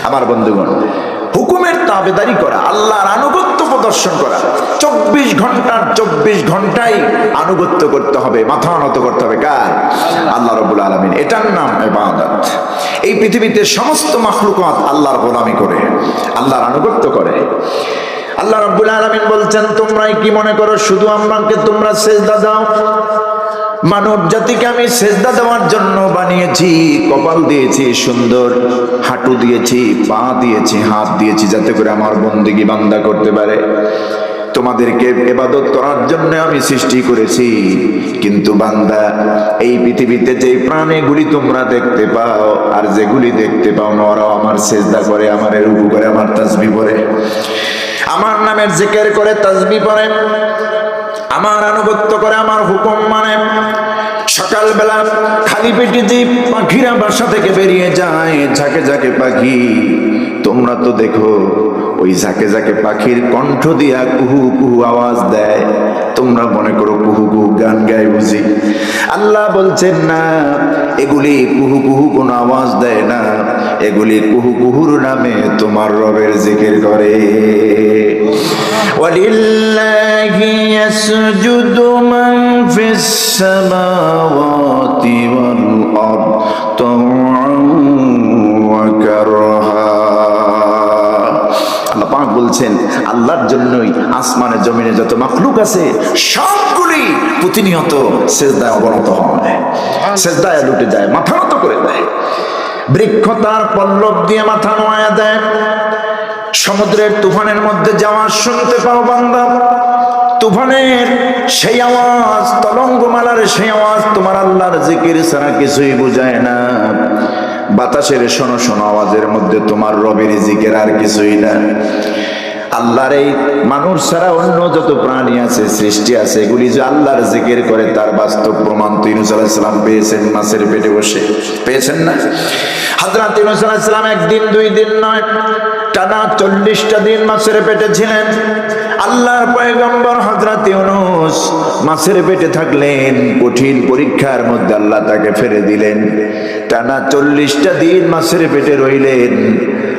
আমার বন্ধুগণ, হুকুমের তাবেদারি করা, আল্লাহর আনুগত্য প্রদর্শন করা, 24 ঘন্টার 24 ঘন্টাই আনুগত্য করতে হবে, মাথা নত করতে হবে কার? আল্লাহ রাব্বুল আলামিন। এটার নাম ইবাদত। এই পৃথিবীতে সমস্ত মাখলুকাত আল্লাহর গোলামি করে, আল্লাহর আনুগত্য করে। আল্লাহ রাব্বুল আলামিন বলছেন, তোমরাই কি মনে করো শুধু আমাকে তোমরা সিজদা দাও? মানব জাতিকে আমি সিজদা দেওয়ার জন্য বানিয়েছি, কপাল দিয়েছি সুন্দর, হাঁটু দিয়েছি, পা দিয়েছি, হাত দিয়েছি, যাতে করে আমার বন্দেগী বান্দা করতে পারে। তোমাদেরকে ইবাদত করার জন্য আমি সৃষ্টি করেছি। কিন্তু বান্দা, এই পৃথিবীতে যে প্রাণীগুলি তোমরা দেখতে পাও আর যেগুলি দেখতে পাও না, ওরাও আমার সিজদা করে, আমার রুকু করে, আমার তাসবিহ পড়ে, আমার নামের জিকির করে, তাসবিহ পড়ে, আমার আনুগত্য করে, আমার হুকুম মানে। সকালবেলা খালি পেটে যে পাখিরা বাসা থেকে বেরিয়ে যায়, ঝাঁকে ঝাঁকে পাখি, তোমরা তো দেখো ওই ঝাঁকে ঝাঁকে পাখির কণ্ঠ দিয়া কুহু কুহু আওয়াজ দেয়, তোমরা মনে করো কুহু কুহু গান গায় বুঝি। আল্লাহ বলছেন না, এগুলি কুহু কুহু কোন আওয়াজ দেয় না, এগুলি কুহু কুহুর নামে তোমার রবের জিকির করে। ওয়ালিল্লাহি ইয়াসজুদু মান ফিস সামাওয়াতি ওয়াল আরদ তাওআন ওয়া কারহা। আল্লাহ পাক বলছেন, আল্লাহর জন্যই আসমানে জমিনে যত মাখলুক আছে সবগুলি প্রতিনিয়ত সিজদায় অবনত হয়, সিজদায় লুটে যায়, মাথা নত করে দেয়। বৃক্ষ তার পল্লব দিয়ে মাথা নোয়া দেয়। সমুদ্রের তুফানের মধ্যে যাওয়া শুনতে পাও বান্দা, তুফানের সেই আওয়াজ, তরঙ্গমালার সেই আওয়াজ তোমার আল্লাহর জিকির ছাড়া কিছুই বুঝায় না। বাতাসের শোনো শোনো আওয়াজের মধ্যে তোমার রবের জিকির আর কিছুই না। আল্লাহর এই মানুষ ছাড়া অন্য যত প্রাণী আছে, সৃষ্টি আছে, এগুলি যে আল্লাহর জিকির করে তার বাস্তব প্রমাণ তো ইউনূস আলাইহিস সালাম পেয়েছেন মাছের পেটে বসে, পেয়েছেন না? হযরত ইউনূস আলাইহিস সালাম একদিন দুই দিন নয়, টানা 40টা দিন মাছের পেটে ছিলেন। আল্লাহর পয়গম্বর হযরত ইউনূস মাছের পেটে থাকলেন, কঠিন পরীক্ষার মধ্যে আল্লাহ তাকে ফেলে দিলেন। টানা 40টা দিন মাছের পেটে রইলেন।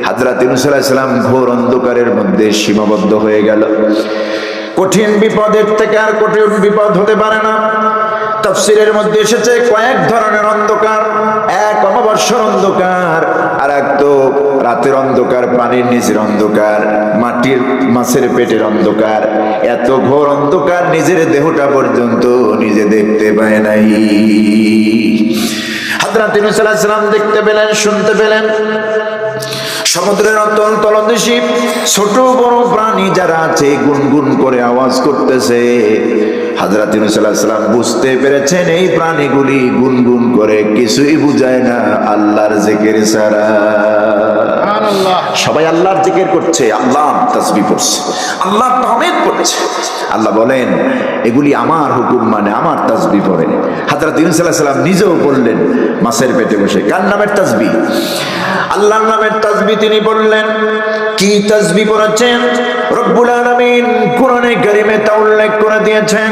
হযরত ইউনূস আলাইহিস সালাম ঘোর অন্ধকারের মধ্যে সীমাবদ্ধ হয়ে গেল। কঠিন বিপদের থেকে আর কঠিন বিপদ হতে পারে না। তাফসীরের মধ্যে এসেছে কয়েক ধরনের অন্ধকার, এক অমাবস্যার অন্ধকার, আর এক তো রাতের অন্ধকার, পানির নিচের অন্ধকার, মাটির মাছের পেটের অন্ধকার। এত ঘোর অন্ধকার নিজের দেহটা পর্যন্ত নিজে দেখতে পায় নাই। হযরত ইউনূস আলাইহিস সালাম দেখতে পেলেন, শুনতে পেলেন সমুদ্রের অতল তলদেশে ছোট বড় প্রাণী যারা আছে গুনগুন করে আওয়াজ করতেছে। হযরত ইউনূস আলাইহিস সালাম বুঝতে পেরেছেন এই প্রাণীগুলি গুনগুন করে কিছুই বুঝায় না আল্লাহর জিকির ছাড়া। সুবহানাল্লাহ। সবাই আল্লাহর জিকির করছে, আল্লাহর তাসবিহ পড়ছে, আল্লাহর তাহমিদ পড়ছে। আল্লাহ বলেন এগুলি আমার হুকুম মানে, আমার তাসবিহ পড়ে। হযরত ইউনূস আলাইহিস সালাম নিজেও বললেন মাছের পেটে বসে, কার নামের তাসবিহ? আল্লাহর নামের তাসবিহ তিনি বললেন। কি তাসবিহ পড়েছেন? রব্বুল আলামিন কোরআনে কারীমে তা উল্লেখ করে দিয়েছেন।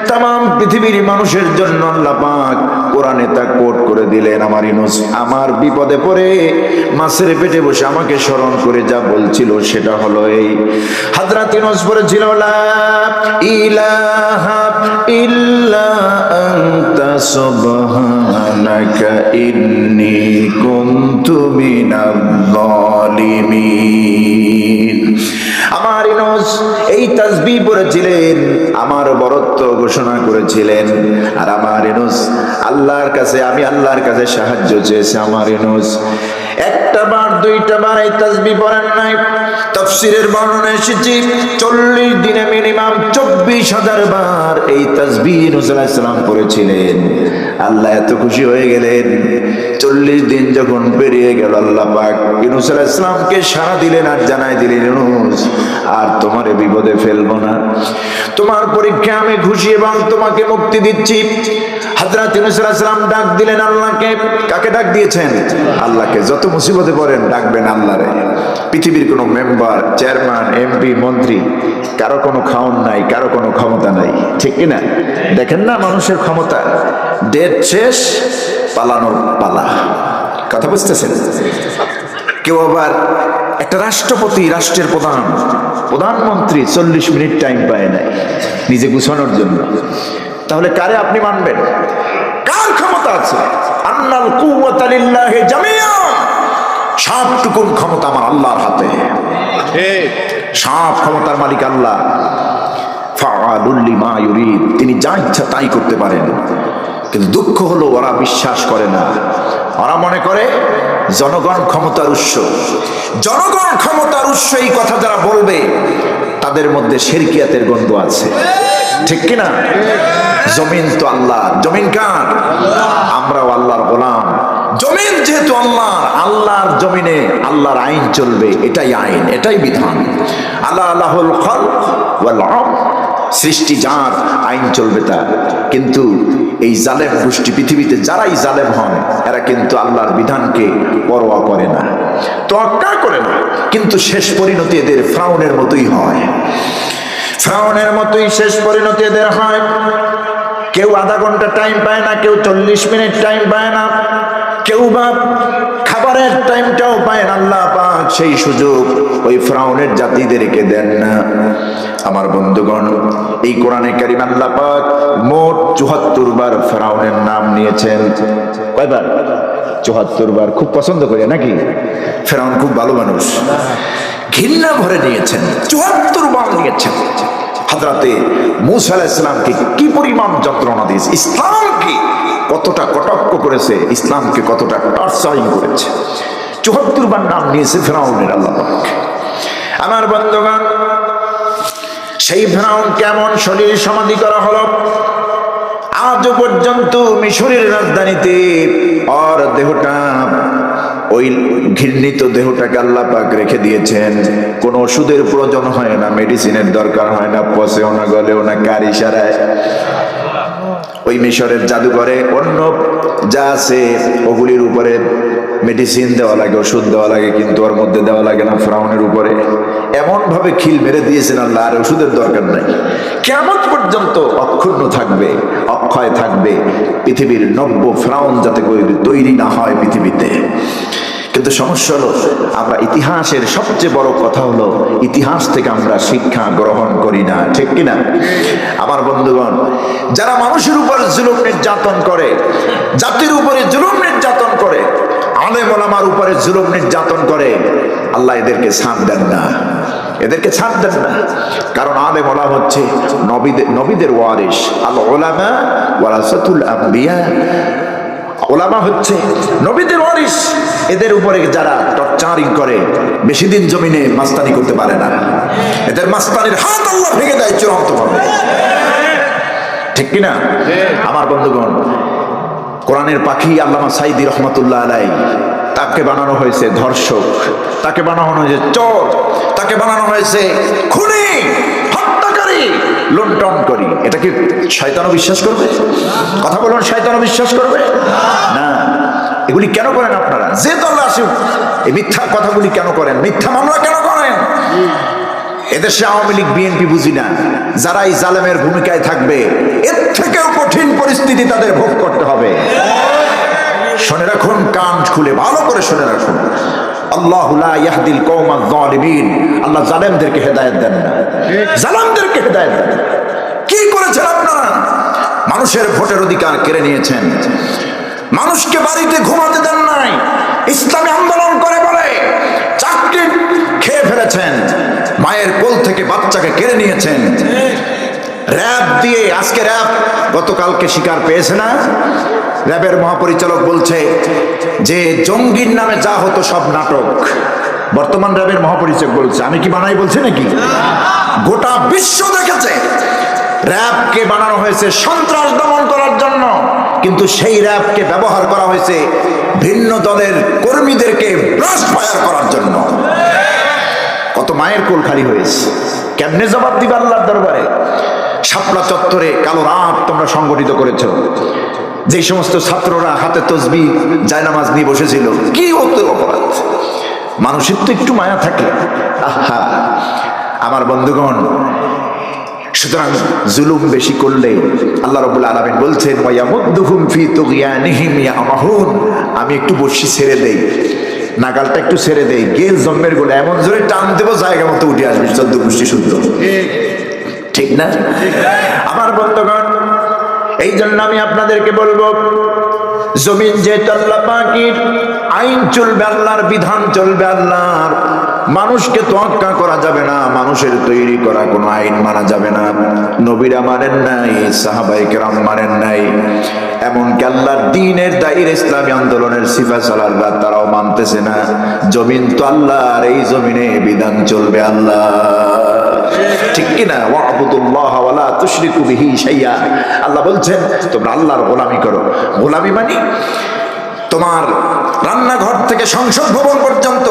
तमाम পৃথিবীর মানুষের জন্য আল্লাহ পাক কোরআনে তা কোট করে দিলেন। আমার ইউনূস আমার বিপদে পড়ে মাছের পেটে বসে আমাকে স্মরণ করে যা বলছিল সেটা হলো এই। হযরত ইউনূস বলেছিল, লা ইলাহা ইল্লা আনতা সুবহানাকা ইন্নী কুনতু মিনাজ জালিমিন। আমার ইউনূস এই তাসবিহ পড়েছিলেন, আমার বরত্ব ঘোষণা করেছিলেন। আর আমার ইউনূস আল্লাহর কাছে, আমি আল্লাহর কাছে সাহায্য চেয়েছি। আমার ইউনূস একটা বার দুইটা বার এই তাসবিহ পড়েন নাই। তাফসীরের বর্ণনা এসেছে 40 দিনে মিনিমাম 24,000 বার এই তাসবিহ ইউনূস আলাইহিস সালাম পড়েছিলেন। আল্লাহ এত খুশি হয়ে গেলেন। 40 দিন যখন পেরিয়ে গেল, আল্লাহ পাক ইউনূস আলাইহিস সালামকে সাড়া দিলেন আর জানাই দিলেন, ইউনূস আর তোমারে বিপদে ফেলবো না, তোমার পরীক্ষা আমি খুশি এবং তোমাকে মুক্তি দিচ্ছি। হযরত ইউনূস আলাইহিস সালাম ডাক দিলেন আল্লাহকে। কাকে ডাক দিয়েছেন? আল্লাহকে। যত মুসিবতে পড়েন ডাকবেন আল্লাহরে। পৃথিবীর কোনো মেম্বার, চেয়ারম্যান, এমপি, মন্ত্রী কারো কোনো খাওন নাই, কারো কোনো ক্ষমতা নাই, ঠিক কিনা? দেখেন না মানুষের ক্ষমতা, ডেট শেষ, পালানোর পালা। কথা বুঝতেছেন? কেউ আবার একটা রাষ্ট্রপতি, রাষ্ট্রের প্রধানমন্ত্রী 40 মিনিট টাইম পায় না নিজে গুছানোর জন্য। তাহলে কারে আপনি মানবেন? কার ক্ষমতা আছে? আন্নাল কুওয়াতা লিল্লাহি জামিআ, সবটুকুন ক্ষমতা আমার আল্লাহর হাতে। সব ক্ষমতার মালিক আল্লাহ। ফাআলুল লিমা ইউরিদ, তিনি যা ইচ্ছা তাই করতে পারেন। কিন্তু দুঃখ হলো ওরা বিশ্বাস করে না। ওরা মনে করে জনগণ ক্ষমতার উৎস। জনগণ ক্ষমতার উৎস এই কথা যারা বলবে তাদের মধ্যে শিরকিয়াতের গন্ধ আছে, ঠিক কিনা? জমিন তো আল্লাহ, জমিন কার? আমরাও আল্লাহর গোলাম। জমিন যেহেতু আল্লাহর জমিনে আল্লাহর আইন চলবে, এটাই আইন, এটাই বিধান। আল্লাহুল খালক ওয়াল আমর, সৃষ্টি যার, আইন চলবে তার। কিন্তু এই জালেম গোষ্ঠী, পৃথিবীতে যারাই জালেম হয় এরা কিন্তু আল্লাহর বিধানকে পরোয়া করে না, তোয়াক্কা করে না। কিন্তু শেষ পরিণতি এদের ফিরআউনের মতোই হয়। ফিরআউনের মতোই শেষ পরিণতি এদের হয়। কেউ আধা ঘন্টা টাইম পায় না, কেউ 40 মিনিট টাইম পায় না, কেউ বা খাবারের টাইমটাও পায় না। আল্লাহ পাক সেই সুযোগ ওই ফিরআউনের জাতিদেরকে দেন না। আমার বন্ধুগণ, এই কোরআনে কারীম আল্লাহ পাক মোট 74 বার ফিরআউনের নাম নিয়েছেন। কয়বার? 74 বার। খুব পছন্দ করে নাকি? ফিরআউন খুব ভালো মানুষ, ঘৃণা ভরে নিয়েছেন, 74 বার নিয়েছেন। হযরতে মূসা আলাইহিস সালামকে কি পরিমাণ যন্ত্রণা দিয়েছে, ইসলামকে কতটা কটাক্ষ করেছে, ইসলামকে কতটা টর্চারিং করেছে। 74 বার নাম নিয়েছে ফিরআউনের আল্লাহ পাক। আমার বন্ধুগণ, সেই ফিরআউন কেমন শরীর সমাধি করা হলো আজও পর্যন্ত মিশরের রাজধানীতে। আর দেহটা, ওই ঘৃণিত দেহটাকে আল্লাহ পাক রেখে দিয়েছেন। কোনো ওষুধের প্রয়োজন হয় না, মেডিসিনের দরকার হয় না, পচেও না, গলেও না, কার ইশারায় ওই মিশরের জাদুঘরে অন্য যা আছে ওগুলির উপরে মেডিসিন দেওয়া লাগে, ওষুধ দেওয়া লাগে, কিন্তু ওর মধ্যে দেওয়া লাগে না ফিরআউনের উপরে। এমন ভাবে খিল মেরে দিয়েছেন আল্লাহ, আর ওষুধের দরকার নাই। কিয়ামত পর্যন্ত অক্ষুণ্ণ থাকবে, অক্ষয় থাকবে পৃথিবীর নব্য ফিরআউন যাতে তৈরি না হয় পৃথিবীতে। কিন্তু সমস্যা হলো আমরা ইতিহাসের সবচেয়ে বড় কথা হলো ইতিহাস থেকে আমরা শিক্ষা গ্রহণ করি না, ঠিক কিনা? আমার বন্ধুগণ, যারা মানুষের উপর জুলুম নির্যাতন করে, জাতির উপরে জুলুম নির্যাতন করে, আলেম ওলামার উপরে জুলুম নির্যাতন করে, আল্লাহ এদেরকে ছাড় দেন না, এদেরকে ছাড় দেন না। কারণ আলেম ওলামা হচ্ছে নবীদের ওয়ারিস। আল উলামা ওয়ারাসাতুল আম্বিয়া, ওলামা হচ্ছে নবীদের ওয়ারিস। এদের উপরে যারা টর্চারিং করে বেশি দিন জমিনে মাস্তানি করতে পারে না। এদের মাস্তানির হাত আল্লাহ ভেঙে দেয় চূড়ান্তভাবে, ঠিক কিনা? আমার বন্ধুগণ, কোরআনের পাখি আল্লামা সাঈদী রহমাতুল্লাহ আলাইহি, তাকে বানানো হয়েছে ধর্ষক, তাকে বানানো হয়েছে চোর, তাকে বানানো হয়েছে খুনি, হত্যাকারী, লুণ্ঠনকারী। এটা কি শয়তানও বিশ্বাস করবে? কথা বলুন, শয়তানও বিশ্বাস করবে না। এগুলি কেন করেন আপনারা? যে দল আসুক, এই মিথ্যা কথাগুলি কেন করেন? মিথ্যা মামলা কেন করেন? এদেশে আওয়ামী লীগ বিএনপি বুঝি না, যারা এই জালেমের ভূমিকায় থাকবে এর থেকেও কঠিন পরিস্থিতি তাদের ভোগ করতে হবে। শুনে রাখুন, কান খুলে ভালো করে শুনে রাখুন, আল্লাহু লা ইয়াহদিল কওমাজ যালিমিন, আল্লাহ জালেমদেরকে হেদায়েত দেন না, জালেমদেরকে হেদায়েত দেন। কি করেছেন আপনারা? মানুষের ভোটের অধিকার কেড়ে নিয়েছেন, মানুষকে বাড়িতে ঘুমাতে দেন নাই, ইসলামী আন্দোলন করে বলে চাকরি খেয়ে ফেলেছেন, মায়ের কোল থেকে বাচ্চাকে কেড়ে নিয়েছেন, র‍্যাব দিয়ে, আজকে র‍্যাব গতকালকে শিকার পেয়েছে না? র‍্যাবের মহাপরিচালক বলছে যে জঙ্গির নামে যা হতো সব নাটক। বর্তমান র‍্যাবের মহাপরিচালক বলছে, আমি কি বানাই বলছি নাকি? গোটা বিশ্ব দেখেছে র‍্যাবকে বানানো হয়েছে সন্ত্রাস দমন করার জন্য, কিন্তু সেই র‍্যাবকে ব্যবহার করা হয়েছে ভিন্ন দলের কর্মীদেরকে ব্রাশ ফায়ার করার জন্য। কত মায়ের কোল খালি হয়েছে, কেমনে জবাব দিবে আল্লাহর দরবারে? শাপলা চত্বরে কালো রাত তোমরা সংগঠিত করেছো, যে সমস্ত ছাত্ররা হাতে তসবিহ জায়নামাজ নিয়ে বসেছিল, কি হতো অপরাধ? মানুষের তো একটু মায়া থাকে। আহা আমার বন্ধুগণ, সুতরাং জুলুম বেশি করলে আল্লাহ রাব্বুল আলামিন বলছেন ওয়ায়ামুদ্দুহুম ফি তুগয়ানিহিম ইয়ামাহুন, আমি একটু বর্ষি ছেড়ে দেই, নাগালটা একটু ছেড়ে দেই, গেল জন্মের গোলে এমন জোরে টান দেবো জায়গা মতো উঠে আসবি, 14 গোষ্ঠী শুদ্ধ। ঠিক না? আমার বন্ধুগণ, এই জন্য আমি আপনাদেরকে বলবো, জমিন যেহেতু আল্লাহ পাকের, আইন চলবে আল্লাহর, বিধান চলবে আল্লাহর, মানুষকে তোয়াক্কা করা যাবে না, মানুষের তৈরি করা কোনো আইন মানা যাবে না। নবীরা মানেন নাই, সাহাবায়ে কেরাম মানেন নাই, এমনকি আল্লাহর দ্বীনের দায়ীর ইসলামী আন্দোলনের সিপাহসালাররা তারাও মানতেছে না। জমিন তো আল্লাহর, এই জমিনে বিধান চলবে আল্লাহ। ঠিক কিনা? ওয়াবুদুল্লাহ ওয়ালা তুশরিকু বিহি শাইআ। আল্লাহ বলছেন তোমরা আল্লাহর গোলামি করো। গোলামি মানে তোমার রান্নাঘর থেকে সংসদ ভবন পর্যন্ত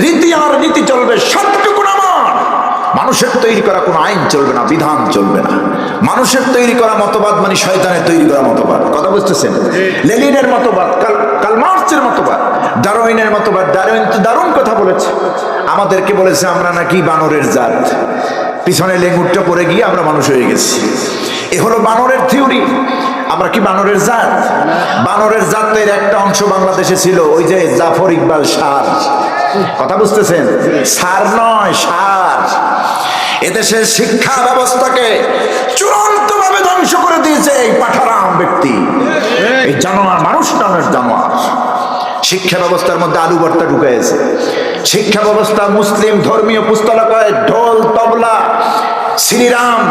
রীতি আর নীতি চলবে, সবটুকু আমার। মানুষের তৈরি করা কোনো আইন চলবে না, বিধান চলবে না। মানুষের তৈরি করা মতবাদ মানে শয়তানের তৈরি করা মতবাদ। কথা বুঝতেছেন? লেনিনের মতবাদ, কার্ল মার্কসের মতবাদ, ডারউইনের মতবাদ। ডারউইন তো দারুণ কথা বলেছে, আমাদেরকে বলেছে আমরা নাকি বানরের জাত, পিছনে লেঙ্গুরটা পড়ে গিয়ে আমরা মানুষ হয়ে গেছি। এ হলো বানরের থিওরি। আমরা কি বানরের জাত? বানরের জাতের একটা অংশ বাংলাদেশে ছিল, ওই যে জাফর ইকবাল সার। কথা বুঝতেছেন? সার নয়, সার। এদেশের শিক্ষা ব্যবস্থাকে চূড়ান্ত ভাবে ধ্বংস করে দিয়েছে এই পাঠারাম ব্যক্তি, এই জানোয়ার, মানুষ নামের জানোয়ার। শিক্ষা ব্যবস্থার মধ্যে আলু ভর্তা ঢুকাইছে। শিক্ষা ব্যবস্থা মুসলিম ধর্মীয় পুস্তকালয়, ঢোল, তবলা, শ্রীরাম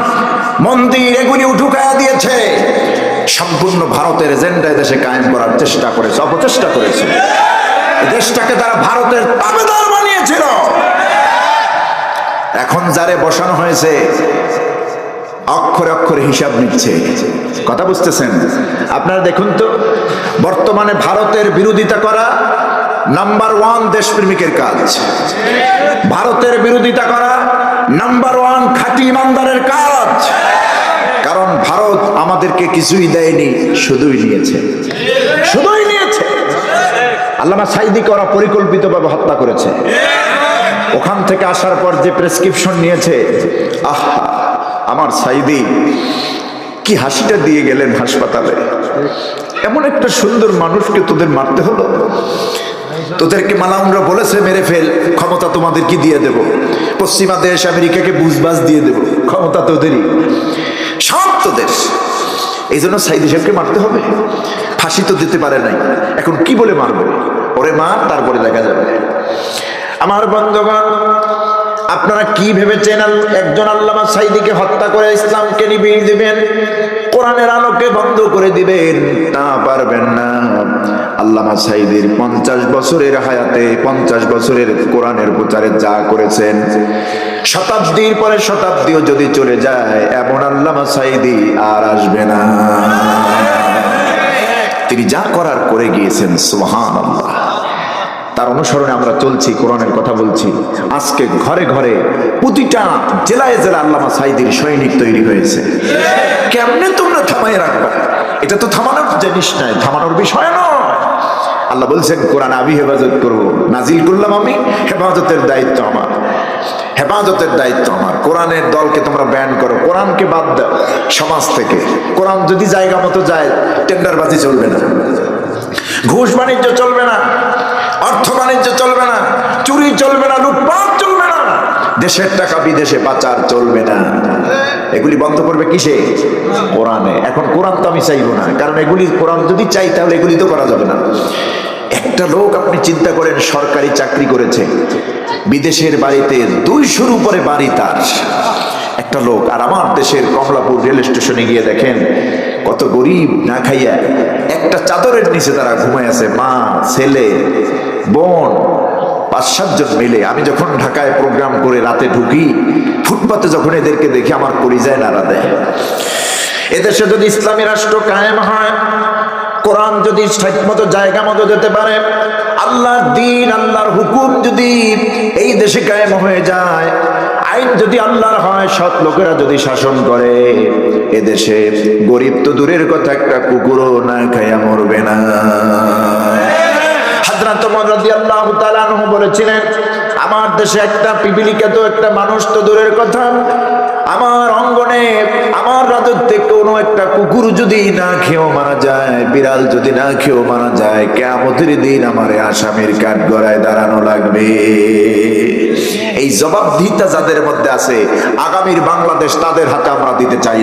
মন্দির এগুলি ঢুকাইয়া দিয়েছে। সম্পূর্ণ ভারতের এজেন্ডা দেশে কায়েম করার চেষ্টা করেছে, অপচেষ্টা করেছে। দেশটাকে তারা ভারতের তাবেদার বানিয়েছিল। এখন যারে বসানো হয়েছে অক্ষরে অক্ষরে হিসাব নিচ্ছে। কথা বুঝতেছেন? আপনারা দেখুন তো, বর্তমানে ভারতের বিরোধিতা করা নাম্বার 1 দেশপ্রেমিকের কাজ। ভারতের বিরোধিতা করা নাম্বার 1 খাঁটি ইমানদারের কাজ। কারণ ভারত আমাদেরকে কিছুই দেয়নি, শুধুই নিয়েছে, শুধুই নিয়েছে। আল্লামা সাঈদীকে ওরা পরিকল্পিতভাবে হত্যা করেছে। ওখান থেকে আসার পর যে প্রেসক্রিপশন নিয়েছে, আহা, আমার সাঈদী কি হাসিটা দিয়ে গেলেন হাসপাতালে। এমন একটা সুন্দর মানুষকে তোদের মারতে হলো। তোদেরকে মালাউনরা বলেছে মেরে ফেল, ক্ষমতা তোমাদের কি দিয়ে দেব, পশ্চিমা দেশ আমেরিকাকে বুঝবাজ দিয়ে দেব, ক্ষমতা তোদেরই, সব তোদের। এই জন্য সাঈদী সাহেবকে মারতে হবে। ফাঁসি তো দিতে পারে নাই, এখন কি বলে মারবে? ওরে মার, তারপরে দেখা যাবে। আমার বন্ধুগণ, আপনারা কি ভেবেছেন একজন আল্লামা সাঈদীকে হত্যা করে ইসলামকে নিভিয়ে দিবেন, কোরআনের আলোকে বন্ধ করে দিবেন? না, পারবেন না। আল্লামা সাঈদীর 50 বছরের হায়াতে, 50 বছরের কোরআনের প্রচারে যা করেছেন, শতাব্দীর পরে শতাব্দীও যদি চলে যায়, এমন আল্লামা সাঈদী আর আসবে না। তিনি যা করার করে গিয়েছেন, সুবহানাল্লাহ। তার অনুসরণে আমরা চলছি, কোরআনের কথা বলছি। আজকে ঘরে ঘরে প্রতিটা জেলায় জেলায় আল্লামা সাঈদীর সৈনিক তৈরি হয়েছে। কেমনে তোমরা থামাই রাখবা? এটা তো থামানোর জিনিস নয়, থামানোর বিষয় নয়। আল্লাহ বলছেন কোরআন আমি হেফাজত করবো, নাজিল করলাম আমি, হেফাজতের দায়িত্ব আমার, হেফাজতের দায়িত্ব আমার। কোরআনের দলকে তোমরা ব্যান করো, কোরআনকে বাদ দাও সমাজ থেকে। কোরআন যদি জায়গা মতো যায়, টেন্ডারবাজি চলবে না, ঘুষ বাণিজ্য চলবে না, অর্থ বাণিজ্য চলবে না, চুরি চলবে না, লুটপাট চলবে না, দেশের টাকা বিদেশে পাচার চলবে না। এগুলি বন্ধ করবে কিসে? কোরআনে। এখন কোরআন তো আমি চাইবো না, কারণ এগুলি কোরআন যদি চাই তাহলে এগুলি তো করা যাবে না। একটা লোক আপনি চিন্তা করেন, সরকারি চাকরি করেছে, বিদেশের বাড়িতে 200-র উপরে বাড়ি তার, একটা লোক। আর আমার দেশের কমলাপুর রেল স্টেশনে গিয়ে দেখেন কত গরিব না খাইয়া একটা চাদরের নিচে তারা ঘুমায় আছে, মা, ছেলে, বোন, 5-7 জন মিলে। আমি যখন ঢাকায় প্রোগ্রাম করে রাতে ঢুকি, ফুটপাতে যখন এদেরকে দেখি আমার কলিজায় নাড়া দেয়। এদেশে যদি ইসলামী রাষ্ট্র কায়েম হয়, কোরআন যদি ঠিক মতো জায়গা মতো যেতে পারে, আল্লাহর দ্বীন, আল্লাহর হুকুম যদি এই দেশে কায়েম হয়ে যায়, আইন যদি আল্লাহর হয়, সৎ লোকেরা যদি শাসন করে, এদেশে গরিব তো দূরের কথা, একটা কুকুরও না খাইয়া মরবে না। হযরত ওমর রাদিয়াল্লাহু তাআলা আনহু বলেছিলেন, আমার দেশে একটা পিপিলিকা তো একটা মানুষ তো দূরের কথা, আমার অঙ্গনে আমার রাজত্বে কোনো একটা কুকুর যদি না খেয়েও মারা যায়, বিড়াল যদি না খেয়েও মারা যায়, কিয়ামতের দিন আমারে আসামির কাঠগড়ায় দাঁড়ানো লাগবে। এই জবাবদিহিতা যাদের মধ্যে আছে, আগামীর বাংলাদেশ তাদের হাতে আমরা দিতে চাই।